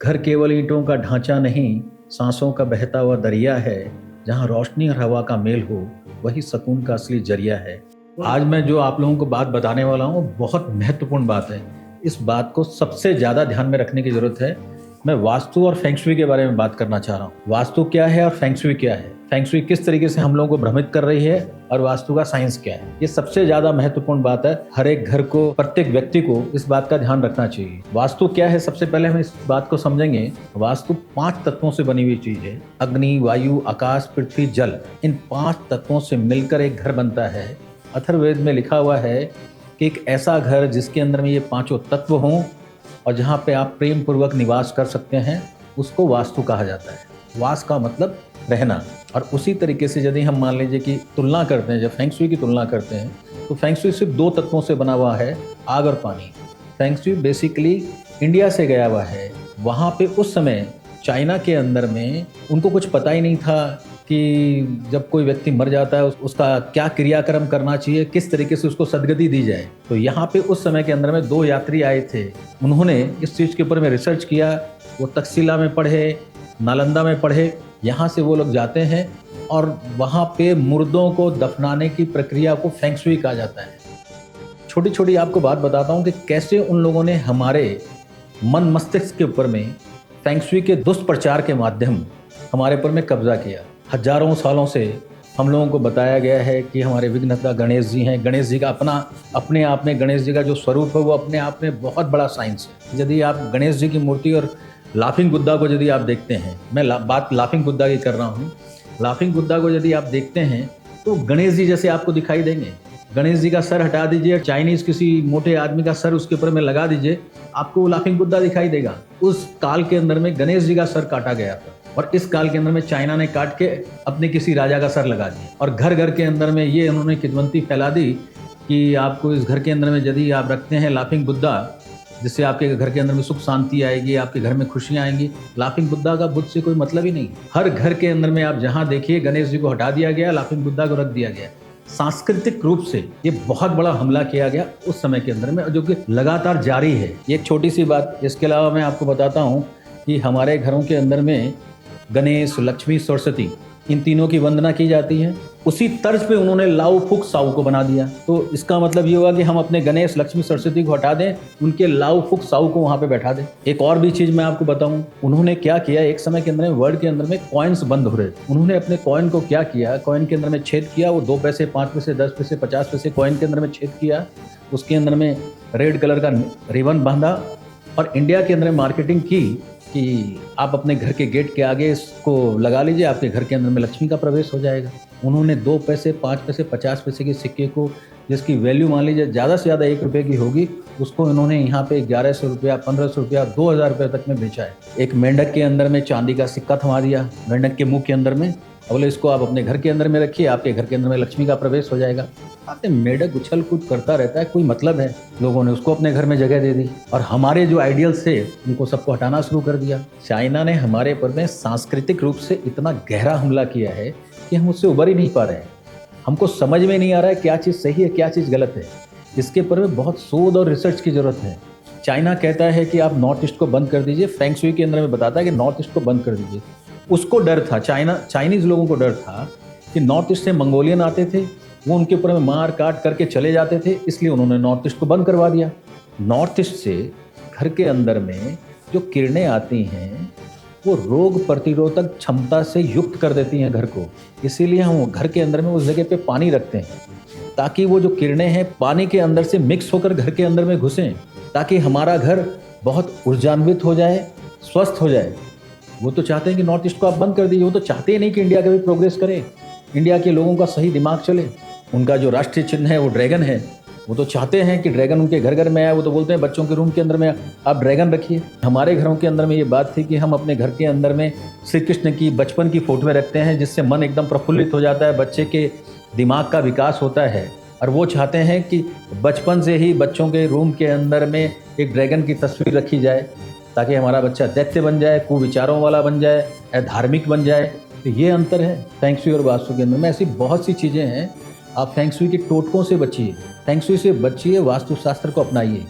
घर केवल ईंटों का ढांचा नहीं, सांसों का बहता हुआ दरिया है। जहाँ रोशनी और हवा का मेल हो, वही सुकून का असली जरिया है। आज मैं जो आप लोगों को बात बताने वाला हूँ, बहुत महत्वपूर्ण बात है। इस बात को सबसे ज़्यादा ध्यान में रखने की ज़रूरत है। मैं वास्तु और फेंग शुई के बारे में बात करना चाह रहा हूँ। वास्तु क्या है और फेंग शुई क्या है, फेंग शुई किस तरीके से हम लोगों को भ्रमित कर रही है और वास्तु का साइंस क्या है, ये सबसे ज्यादा महत्वपूर्ण बात है। हर एक घर को, प्रत्येक व्यक्ति को इस बात का ध्यान रखना चाहिए। वास्तु क्या है, सबसे पहले हम इस बात को समझेंगे। वास्तु 5 तत्वों से बनी हुई चीज है। अग्नि, वायु, आकाश, पृथ्वी, जल, इन 5 तत्वों से मिलकर एक घर बनता है। अथर्ववेद में लिखा हुआ है कि एक ऐसा घर जिसके अंदर में ये 5 तत्व हों और जहाँ पे आप प्रेम पूर्वक निवास कर सकते हैं, उसको वास्तु कहा जाता है। वास का मतलब रहना। और उसी तरीके से यदि हम मान लीजिए कि तुलना करते हैं, जब फेंग शुई की तुलना करते हैं, तो फेंग शुई सिर्फ 2 तत्वों से बना हुआ है, आग और पानी। फेंग शुई बेसिकली इंडिया से गया हुआ है। वहाँ पे उस समय चाइना के अंदर में उनको कुछ पता ही नहीं था कि जब कोई व्यक्ति मर जाता है उसका क्या क्रियाक्रम करना चाहिए, किस तरीके से उसको सदगति दी जाए। तो यहाँ पे उस समय के अंदर में 2 यात्री आए थे। उन्होंने इस चीज़ के ऊपर में रिसर्च किया। वो तक्षशिला में पढ़े, नालंदा में पढ़े। यहाँ से वो लोग जाते हैं और वहाँ पे मुर्दों को दफनाने की प्रक्रिया को फेंग शुई कहा जाता है। छोटी छोटी आपको बात बताता हूँ कि कैसे उन लोगों ने हमारे मन मस्तिष्क के ऊपर में फेंग शुई के दुष्प्रचार के माध्यम हमारे ऊपर में कब्जा किया। हजारों सालों से हम लोगों को बताया गया है कि हमारे विघ्नहर्ता गणेश जी हैं। गणेश जी का अपने आप में, गणेश जी का जो स्वरूप है वो अपने आप में बहुत बड़ा साइंस है। यदि आप गणेश जी की मूर्ति और लाफिंग बुद्धा को यदि आप देखते हैं, मैं बात लाफिंग बुद्धा की कर रहा हूँ। लाफिंग बुद्धा को यदि आप देखते हैं तो गणेश जी जैसे आपको दिखाई देंगे। गणेश जी का सर हटा दीजिए, चाइनीज किसी मोटे आदमी का सर उसके ऊपर में लगा दीजिए, आपको वो लाफिंग बुद्धा दिखाई देगा। उस काल के अंदर में गणेश जी का सर काटा गया था और इस काल के अंदर में चाइना ने काट के अपने किसी राजा का सर लगा दिया। और घर घर के अंदर में ये उन्होंने किदवंती फैला दी कि आपको इस घर के अंदर में यदि आप रखते हैं लाफिंग बुद्धा, जिससे आपके घर के अंदर में सुख शांति आएगी, आपके घर में खुशियां आएंगी। लाफिंग बुद्धा का बुद्ध से कोई मतलब ही नहीं। हर घर के अंदर में आप जहां देखिए गणेश जी को हटा दिया गया, लाफिंग बुद्धा को रख दिया गया। सांस्कृतिक रूप से ये बहुत बड़ा हमला किया गया उस समय के अंदर में, जो कि लगातार जारी है। ये एक छोटी सी बात। इसके अलावा मैं आपको बताता हूँ कि हमारे घरों के अंदर में गणेश, लक्ष्मी, सरस्वती, इन तीनों की वंदना की जाती है। उसी तर्ज पे उन्होंने लाओ फुक साओ को बना दिया। तो इसका मतलब ये हुआ कि हम अपने गणेश, लक्ष्मी, सरस्वती को हटा दें, उनके लाओ फुक साओ को वहां पे बैठा दें। एक और भी चीज मैं आपको बताऊं, उन्होंने क्या किया, एक समय के अंदर में वर्ल्ड के अंदर में कॉइन्स बंद हो रहे थे। उन्होंने अपने कॉइन को क्या किया, कॉइन के अंदर में छेद किया। वो 2 पैसे, 5 पैसे, 10 पैसे, 50 पैसे कॉइन के अंदर में छेद किया। उसके अंदर में रेड कलर का रिबन बांधा और इंडिया के अंदर मार्केटिंग की कि आप अपने घर के गेट के आगे इसको लगा लीजिए, आपके घर के अंदर में लक्ष्मी का प्रवेश हो जाएगा। उन्होंने 2 पैसे, 5 पैसे, 50 पैसे के सिक्के को, जिसकी वैल्यू मान लीजिए ज़्यादा से ज़्यादा 1 रुपये की होगी, उसको इन्होंने यहाँ पे 1100 रुपया, 1500 रुपया, 2000 रुपये तक में बेचा है। एक मेंढक के अंदर में चांदी का सिक्का थमा दिया, मेंढक के मुंह के अंदर में। बोले इसको आप अपने घर के अंदर में रखिए, आपके घर के अंदर में लक्ष्मी का प्रवेश हो जाएगा। आपने मेंढक उछल कूद करता रहता है, कोई मतलब है? लोगों ने उसको अपने घर में जगह दे दी और हमारे जो आइडियल्स थे उनको सबको हटाना शुरू कर दिया। चाइना ने हमारे पर में सांस्कृतिक रूप से इतना गहरा हमला किया है कि हम उससे उबर ही नहीं पा रहे हैं। हमको समझ में नहीं आ रहा है क्या चीज़ सही है, क्या चीज़ गलत है। इसके ऊपर में बहुत शोध और रिसर्च की जरूरत है। चाइना कहता है कि आप नॉर्थ ईस्ट को बंद कर दीजिए, फेंग शुई के अंदर में बताता है कि नॉर्थ ईस्ट को बंद कर दीजिए। उसको डर था, चाइनीज लोगों को डर था कि नॉर्थ ईस्ट से मंगोलियन आते थे, वो उनके ऊपर में मार काट करके चले जाते थे, इसलिए उन्होंने नॉर्थ ईस्ट को बंद करवा दिया। नॉर्थ ईस्ट से घर के अंदर में जो किरणें आती हैं वो रोग प्रतिरोधक क्षमता से युक्त कर देती हैं घर को। इसीलिए हम घर के अंदर में उस जगह पे पानी रखते हैं ताकि वो जो किरणें हैं पानी के अंदर से मिक्स होकर घर के अंदर में घुसें, ताकि हमारा घर बहुत ऊर्जान्वित हो जाए, स्वस्थ हो जाए। वो तो चाहते हैं कि नॉर्थ ईस्ट को आप बंद कर दीजिए। वो तो चाहते ही नहीं कि इंडिया कभी प्रोग्रेस करे, इंडिया के लोगों का सही दिमाग चले। उनका जो राष्ट्रीय चिन्ह है वो ड्रैगन है। वो तो चाहते हैं कि ड्रैगन उनके घर घर में आए। वो तो बोलते हैं बच्चों के रूम के अंदर में आप ड्रैगन रखिए। हमारे घरों के अंदर में ये बात थी कि हम अपने घर के अंदर में श्री कृष्ण की बचपन की फोटोएं रखते हैं, जिससे मन एकदम प्रफुल्लित हो जाता है, बच्चे के दिमाग का विकास होता है। और वो चाहते हैं कि बचपन से ही बच्चों के रूम के अंदर में एक ड्रैगन की तस्वीर रखी जाए, ताकि हमारा बच्चा दैत्य बन जाए, कुविचारों वाला बन जाए, धार्मिक बन जाए। तो ये अंतर है फेंग शुई और वास्तु के अंदर में। ऐसी बहुत सी चीज़ें हैं। आप फेंग शुई के टोटकों से बचिए, फेंग शुई से बचिए, वास्तुशास्त्र को अपनाइए।